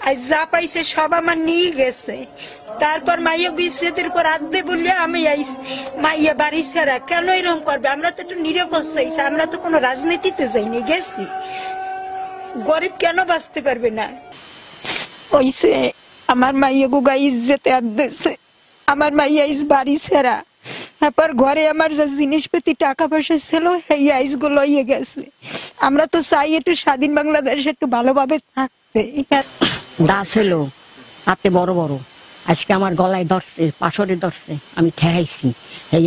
আজ যা পাইছে সব আমার নিয়ে গেছে। তারপর মাইয়া বিচ্ছেদের পর আদে বললে আমি মাইয়া বাড়ি ছাড়া কেন এরকম করবে? আমরা তো একটু নিরাপদ চাইছি, আমরা তো কোনো রাজনীতিতে যাইনি, গেছি। গরিব কেন বাঁচতে পারবে না? ওইসে আমার মাইয়া গুগা ইজ্জতে আদেছে, আমার মাইয়া ইস বাড়ি ছাড়া। তারপর ঘরে আমার যা জিনিসপাতি টাকা পয়সা ছিল এই আইসগুলো ইয়ে গেছে। আমরা তো চাই একটু স্বাধীন বাংলাদেশে একটু ভালোভাবে থাকতে। দা ছিল হাতে বড় বড়, আজকে আমার গলায় ধরছে, পাশরে ধরছে, আমি ঠেহাইছি।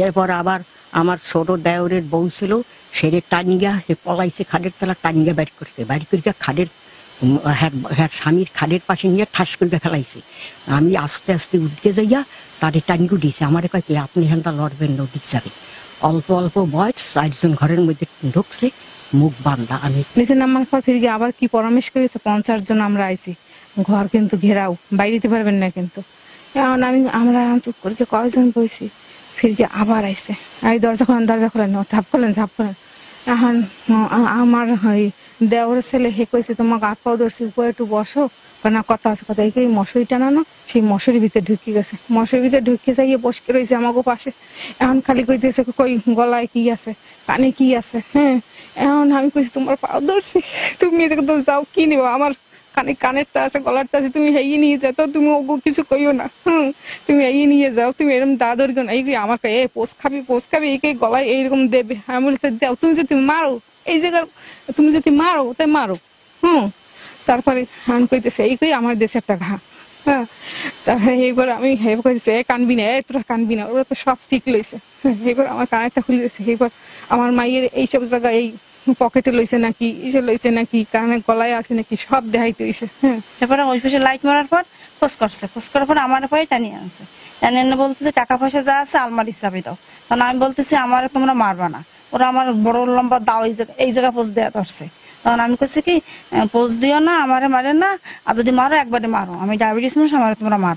এরপর আবার আমার ছোট দেওরের বউ ছিল, সেরে টানিয়া পলাইছে, খাদের তলা টানিয়া বাইর করছে, বাইর করিয়া খাদের স্বামীর খাদের পাশে নিয়ে ঠাস করে ফেলাইছে। আমি আস্তে আস্তে উঠতে যাইয়া তাদের টানিয়ে দিয়েছে। আমার কয় কি আপনি হ্যান্ডা লড়বেন না, ওদিক যাবে। অল্প অল্প বয়স 4 জন ঘরের মধ্যে ঢুকছে, মুখ বান্ধা। আমি নিচে নামার পর ফিরে আবার কি পরামর্শ করেছে, 50 জন আমরা আইছি, ঘর কিন্তু ঘেরাও, বাইরে দিতে পারবেন না কিন্তু। এখন আমরা চুপ করে কয়েকজন বইছি, ফিরে আবার আইছে, এই দরজা খোলেন, ঝাপ খোলেন। এখন আমার দেওয়ার ছেলে হে কইছে তোমাকে হাত পাও ধরছি, উপরে একটু বসো, না কথা আছে কথা। এই মশারি টানানো, সেই মশারির ভিতরে ঢুকে গেছে, মশারির ভিতরে ঢুকে যাইয়ে বসে রয়েছে আমাকে পাশে। এখন খালি কইতেছে কই গলায় কি আছে, কানে কি আছে। হ্যাঁ, এখন আমি কইছি তোমার পাও ধরছি, তুমি এদিকে তো যাও, কি নিবো, আমার কানেরটা আছে, গলারটা আছে, তুমি হেয়ে নিয়ে যাও, তো তুমি ওগো কিছু কইও না। তুমি এই নিয়ে যাও, তুমি এরকম দাদর এই আমার কাছে পোষ খাবি এই গলায় এইরকম দেবে। আমি বলতে দাও, তুমি যদি মারো এই জায়গার, তুমি যদি মারো তাই মারো। তারপরে আমি কইতেছে এই কই আমার দেশের একটা ঘা। হ্যাঁ, তারপরে এইবার আমি কইতেছে কানবি না, তোরা কানবি না, ওরা তো সব শিখ লইছে। এইবার আমার কানেরটা খুলে দিয়েছে। এইবার আমার মায়ের এইসব জায়গায় এই পকেটে লইছে নাকি, ইসে লইছে নাকি, কানে গলায় আছে নাকি, সব দেখাইতে হইছে। হ্যাঁ, তারপরে ওই পাশে লাইট মারার পর খোঁজ করার পর আমার পরে টানিয়ে আনছে। টানিয়ে এনে বলতেছে টাকা পয়সা যা আছে আলমারি চাবি দাও। তখন আমি বলতেছি আমার তোমরা মারবা না, ওরা আমার বড় লম্বা দাও এই জায়গা পোজ দেওয়া ধরছে। তখন আমি করছি কি পোজ দিও না, আমারে মারে না, আর যদি মারো একবারে মারো, আমি ডায়াবেটিস মানুষ, আমার তোমরা মারো।